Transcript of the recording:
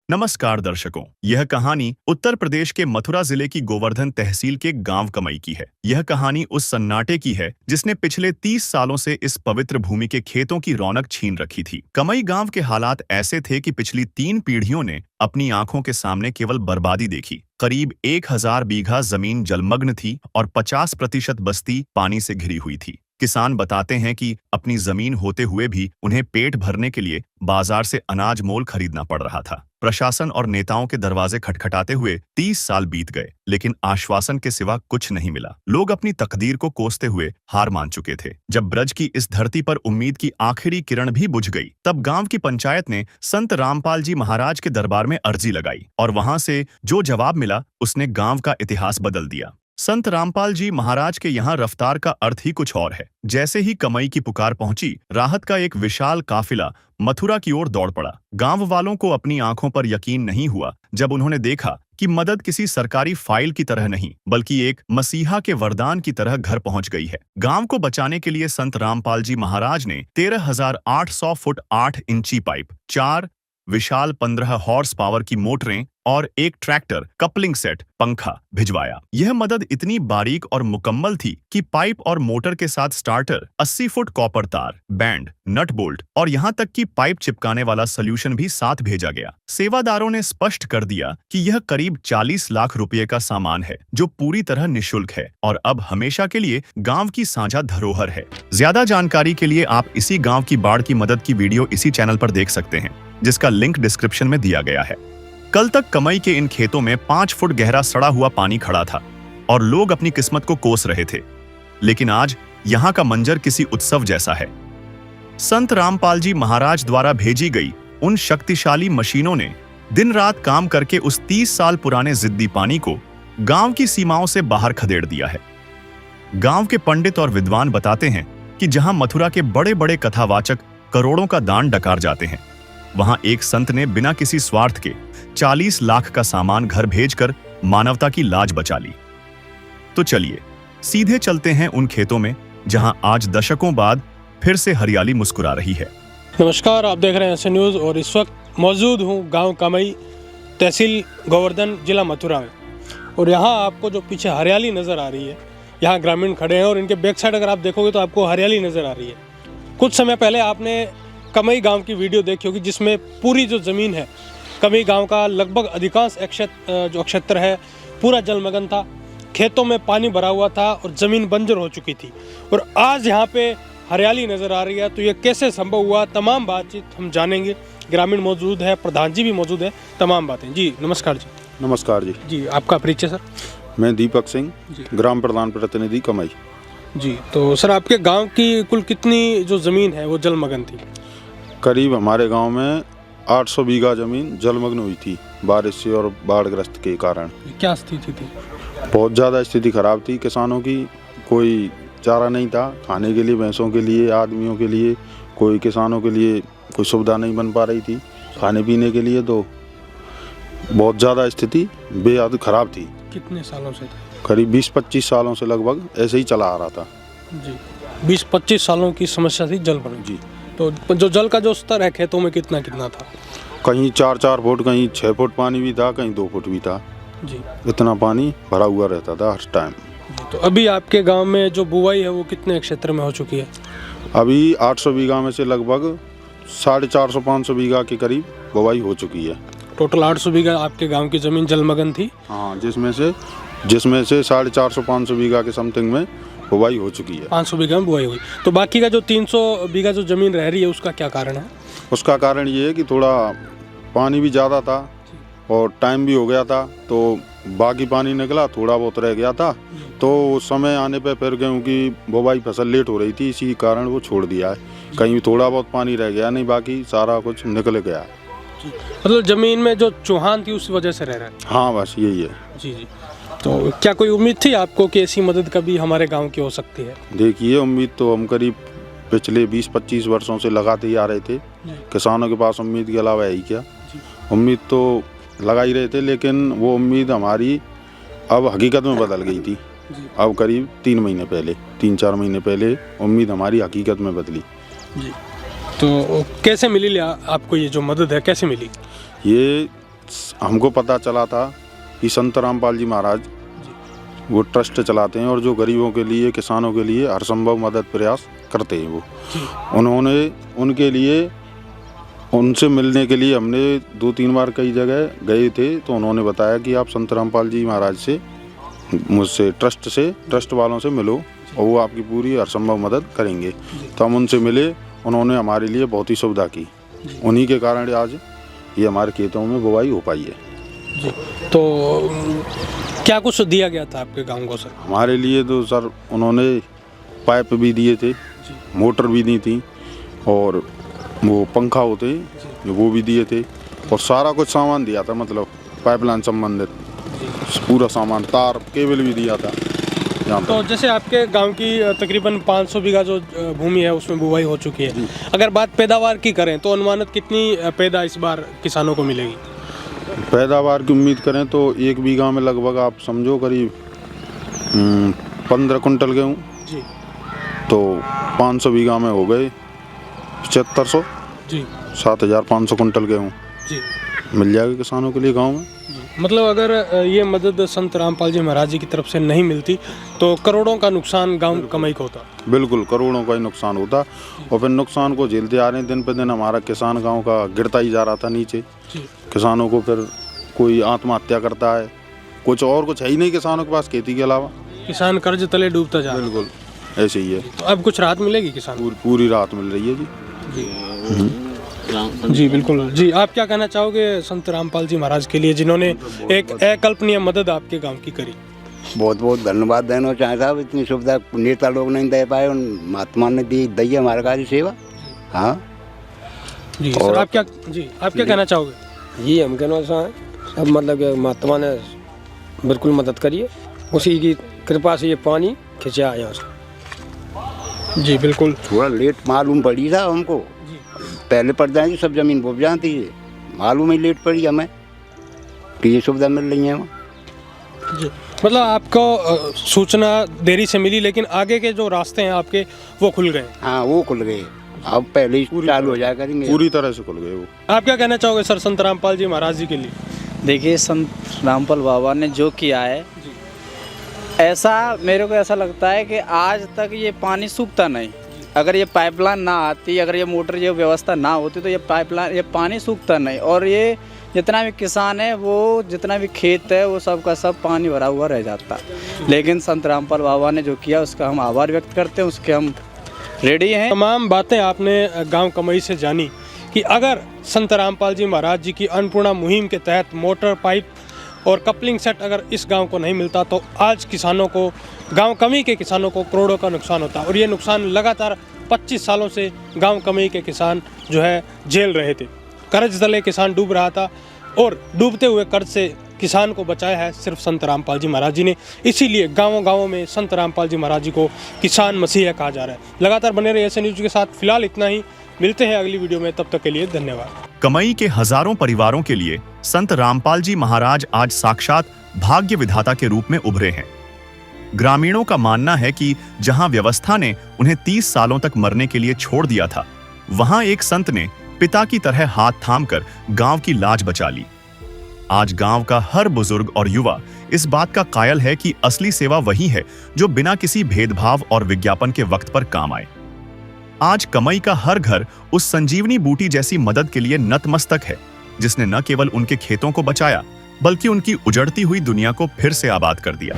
नमस्कार दर्शकों, यह कहानी उत्तर प्रदेश के मथुरा जिले की गोवर्धन तहसील के गांव कमई की है। यह कहानी उस सन्नाटे की है जिसने पिछले 30 सालों से इस पवित्र भूमि के खेतों की रौनक छीन रखी थी। कमई गांव के हालात ऐसे थे कि पिछली 3 पीढ़ियों ने अपनी आंखों के सामने केवल बर्बादी देखी। करीब 1000 बीघा जमीन जलमग्न थी और 50% बस्ती पानी से घिरी हुई थी। किसान बताते हैं कि अपनी जमीन होते हुए भी उन्हें पेट भरने के लिए बाजार से अनाज मोल खरीदना पड़ रहा था। प्रशासन और नेताओं के दरवाजे खटखटाते हुए 30 साल बीत गए, लेकिन आश्वासन के सिवा कुछ नहीं मिला। लोग अपनी तकदीर को कोसते हुए हार मान चुके थे। जब ब्रज की इस धरती पर उम्मीद की आखिरी किरण भी बुझ गई, तब गांव की पंचायत ने संत रामपाल जी महाराज के दरबार में अर्जी लगाई और वहां से जो जवाब मिला उसने गांव का इतिहास बदल दिया। संत रामपाल जी महाराज के यहाँ रफ्तार का अर्थ ही कुछ और है। जैसे ही कमई की पुकार पहुंची, राहत का एक विशाल काफिला मथुरा की ओर दौड़ पड़ा। गांव वालों को अपनी आंखों पर यकीन नहीं हुआ जब उन्होंने देखा कि मदद किसी सरकारी फाइल की तरह नहीं, बल्कि एक मसीहा के वरदान की तरह घर पहुंच गई है। गांव को बचाने के लिए संत रामपाल जी महाराज ने 13,800 फुट 8 इंची पाइप, 4 विशाल 15 हॉर्स पावर की मोटरें और एक ट्रैक्टर, कपलिंग सेट, पंखा भिजवाया। यह मदद इतनी बारीक और मुकम्मल थी कि पाइप और मोटर के साथ स्टार्टर, 80 फुट कॉपर तार, बैंड, नट बोल्ट और यहाँ तक कि पाइप चिपकाने वाला सॉल्यूशन भी साथ भेजा गया। सेवादारों ने स्पष्ट कर दिया कि यह करीब 40 लाख रुपए का सामान है, जो पूरी तरह निःशुल्क है और अब हमेशा के लिए गांव की साझा धरोहर है। ज्यादा जानकारी के लिए आप इसी गांव की बाढ़ की मदद की वीडियो इसी चैनल पर देख सकते हैं, जिसका लिंक डिस्क्रिप्शन में दिया गया है। कल तक कमई के इन खेतों में 5 फुट गहरा सड़ा हुआ पानी खड़ा था और लोग अपनी किस्मत को कोस रहे थे, लेकिन आज यहाँ का मंजर किसी उत्सव जैसा है। संत रामपाल जी महाराज द्वारा भेजी गई उन शक्तिशाली मशीनों ने दिन रात काम करके उस 30 साल पुराने जिद्दी पानी को गांव की सीमाओं से बाहर खदेड़ दिया है। गांव के पंडित और विद्वान बताते हैं कि जहां मथुरा के बड़े बड़े कथावाचक करोड़ों का दान डकार जाते हैं, वहां एक संत ने बिना किसी स्वार्थ के 40 लाख का सामान घर भेजकर मानवता की लाज बचा ली। तो चलिए सीधे चलते हैं उन खेतों में जहां आज दशकों बाद फिर से हरियाली मुस्कुरा रही है। नमस्कार, आप देख रहे हैं ऐसे न्यूज़ और इस वक्त मौजूद हूं गांव कमई, तहसील गोवर्धन, जिला मथुरा में। और यहां आपको जो पीछे हरियाली नज़र आ रही है, यहां ग्रामीण खड़े हैं और इनके बैक साइड अगर आप देखोगे तो आपको हरियाली नज़र आ रही है। कुछ समय पहले आपने कमई गांव की वीडियो देखी होगी, जिसमें पूरी जो ज़मीन है कमई गांव का लगभग अधिकांश जो क्षेत्र है पूरा जलमग्न था, खेतों में पानी भरा हुआ था और ज़मीन बंजर हो चुकी थी। और आज यहाँ पे हरियाली नज़र आ रही है, तो ये कैसे संभव हुआ, तमाम बातचीत हम जानेंगे। ग्रामीण मौजूद है, प्रधान जी भी मौजूद है, तमाम बातें। जी नमस्कार जी। नमस्कार जी। जी आपका परिचय सर? मैं दीपक सिंह, ग्राम प्रधान प्रतिनिधि कमई। जी तो सर, आपके गांव की कुल कितनी जो ज़मीन है वो जलमग्न थी? करीब हमारे गांव में 800 बीघा जमीन जलमग्न हुई थी बारिश से और बाढ़ग्रस्त के कारण। क्या स्थिति थी? बहुत ज़्यादा स्थिति खराब थी किसानों की। कोई चारा नहीं था खाने के लिए, भैंसों के लिए, आदमियों के लिए, कोई किसानों के लिए कोई सुविधा नहीं बन पा रही थी खाने पीने के लिए। तो बहुत ज़्यादा स्थिति बेहद खराब थी। कितने सालों से? करीब 20-25 सालों से लगभग ऐसे ही चला आ रहा था जी। 20-25 सालों की समस्या थी जलमग्न जी। तो जो जल का जो स्तर है खेतों में कितना कितना था? कहीं 4-4 फुट, कहीं 6 फुट पानी भी था, कहीं 2 फुट भी था जी। इतना पानी भरा हुआ रहता था हर टाइम। तो अभी आपके गांव में जो बुवाई है वो कितने क्षेत्र में हो चुकी है? अभी 800 बीघा में से लगभग 450-500 बीघा के करीब बुवाई हो चुकी है। टोटल 800 बीघा आपके गांव की ज़मीन जलमग्न थी? हाँ, जिसमें से 450-500 बीघा के समथिंग में बुवाई हो चुकी है। 500 बीघा में बुवाई हुई। तो बाकी का जो 300 बीघा जो ज़मीन रह रही है उसका क्या कारण है? उसका कारण ये है कि थोड़ा पानी भी ज़्यादा था और टाइम भी हो गया था, तो बाकी पानी निकला, थोड़ा बहुत रह गया था। तो समय आने पे फिर गेहूँ की बुवाई फसल लेट हो रही थी, इसी कारण वो छोड़ दिया है। कहीं थोड़ा बहुत पानी रह गया, नहीं बाकी सारा कुछ निकल गया। मतलब ज़मीन में जो चूहान थी उस वजह से रह रहा है? हाँ, बस यही है। जी जी। तो क्या कोई उम्मीद थी आपको कि ऐसी मदद कभी हमारे गांव की हो सकती है? देखिए, उम्मीद तो हम करीब पिछले 20-25 वर्षों से लगाते ही आ रहे थे। किसानों के पास उम्मीद के अलावा है ही क्या। उम्मीद तो लगा ही रहे थे, लेकिन वो उम्मीद हमारी अब हकीकत में बदल गई थी। अब करीब 3-4 महीने पहले उम्मीद हमारी हकीकत में बदली जी। तो कैसे मिली आपको ये जो मदद है, कैसे मिली? ये हमको पता चला था कि संत रामपाल जी महाराज वो ट्रस्ट चलाते हैं और जो गरीबों के लिए, किसानों के लिए हर संभव मदद प्रयास करते हैं। वो उन्होंने उनके लिए, उनसे मिलने के लिए हमने 2-3 बार कई जगह गए थे, तो उन्होंने बताया कि आप संत रामपाल जी महाराज से, मुझसे ट्रस्ट वालों से मिलो और वो आपकी पूरी हर संभव मदद करेंगे। तो हम उनसे मिले, उन्होंने हमारे लिए बहुत ही सुविधा की। उन्हीं के कारण आज ये हमारे खेतों में बुवाई हो पाई है। जी, तो क्या कुछ दिया गया था आपके गांव को सर? हमारे लिए तो सर उन्होंने पाइप भी दिए थे, मोटर भी दी थी, और वो पंखा होते वो भी दिए थे, और सारा कुछ सामान दिया था, मतलब पाइपलाइन संबंधित पूरा सामान, तार, केबल भी दिया था यहाँ तो जैसे आपके गांव की तकरीबन 500 बीघा जो भूमि है उसमें बुवाई हो चुकी है। अगर बात पैदावार की करें तो अनुमानित कितनी पैदा इस बार किसानों को मिलेगी? पैदावार की उम्मीद करें तो 1 बीघा में लगभग आप समझो करीब 15 कुंटल गेहूँ जी, तो 500 बीघा में हो गए 7500 जी, 7500 कुंटल गेहूँ जी मिल जाएगा किसानों के लिए गांव में। मतलब अगर ये मदद संत रामपाल जी महाराज जी की तरफ से नहीं मिलती तो करोड़ों का नुकसान गांव कमाई को होता। बिल्कुल करोड़ों का ही नुकसान होता, और फिर नुकसान को झेलते आ रहे हैं। दिन पे दिन हमारा किसान गांव का गिरता ही जा रहा था नीचे। किसानों को फिर कोई आत्महत्या करता है, कुछ है ही नहीं किसानों के पास खेती के अलावा। किसान कर्ज तले डूबता जा रहा है। बिल्कुल ऐसे ही है। तो अब कुछ राहत मिलेगी किसान? पूरी राहत मिल रही है जी। जी बिल्कुल। जी, आप क्या कहना चाहोगे संत रामपाल जी महाराज के लिए जिन्होंने एक अकल्पनीय मदद आपके गांव की करी? बहुत बहुत धन्यवाद देना चाहे साहब, इतनी सुविधा नेता लोग नहीं दे पाए, उन महात्मा ने दी है हमारे कार्य सेवा। हाँ जी सर, आप क्या कहना चाहोगे? जी हम कहना चाहें अब मतलब कि महात्मा ने बिल्कुल मदद करिए, उसी की कृपा से ये पानी खिंचा है यहाँ से। जी बिल्कुल। थोड़ा लेट मालूम पड़ी था हमको, पहले पड़ जाएंगी सब जमीन बुब जाती है, मालूम ही लेट पड़ी हमें कि ये सुविधा मिल रही है वहाँ। जी, मतलब आपको सूचना देरी से मिली, लेकिन आगे के जो रास्ते हैं आपके वो खुल गए? हाँ वो खुल गए, अब पहले ही चालू हो जाया करेंगे। पूरी तरह से खुल गए वो। आप क्या कहना चाहोगे सर संत रामपाल जी महाराज जी के लिए? देखिए संत रामपाल बाबा ने जो किया है, ऐसा मेरे को ऐसा लगता है कि आज तक ये पानी सूखता नहीं। अगर ये पाइपलाइन ना आती, अगर ये मोटर ये व्यवस्था ना होती तो ये पानी सूखता नहीं, और ये जितना भी किसान है, वो जितना भी खेत है, वो सब का सब पानी भरा हुआ रह जाता। लेकिन संत रामपाल बाबा ने जो किया उसका हम आभार व्यक्त करते हैं, उसके हम रेडी हैं। तमाम बातें आपने गांव कमई से जानी कि अगर संत रामपाल जी महाराज जी की अन्नपूर्णा मुहिम के तहत मोटर, पाइप और कपलिंग सेट अगर इस गांव को नहीं मिलता तो आज किसानों को, गांव कमई के किसानों को करोड़ों का नुकसान होता। और ये नुकसान लगातार 25 सालों से गांव कमई के किसान जो है झेल रहे थे। कर्ज तले किसान डूब रहा था, और डूबते हुए कर्ज से किसान को बचाया है सिर्फ संत रामपाल जी महाराज जी ने। इसीलिए गाँव-गाँव में संत रामपाल जी महाराज जी को किसान मसीहा कहा जा रहा है। लगातार बने रहे ऐसे न्यूज़ के साथ। फिलहाल इतना ही, मिलते हैं अगली वीडियो में, तब तक के लिए धन्यवाद। कमई के हजारों परिवारों के लिए संत रामपाल जी महाराज आज साक्षात भाग्य विधाता के रूप में उभरे हैं। ग्रामीणों का मानना है कि जहां व्यवस्था ने उन्हें 30 सालों तक मरने के लिए छोड़ दिया था, वहां एक संत ने पिता की तरह हाथ थामकर गांव की लाज बचा ली। आज गांव का हर बुजुर्ग और युवा इस बात का कायल है कि असली सेवा वही है जो बिना किसी भेदभाव और विज्ञापन के वक्त पर काम आए। आज कमई का हर घर उस संजीवनी बूटी जैसी मदद के लिए नतमस्तक है, जिसने न केवल उनके खेतों को बचाया बल्कि उनकी उजड़ती हुई दुनिया को फिर से आबाद कर दिया।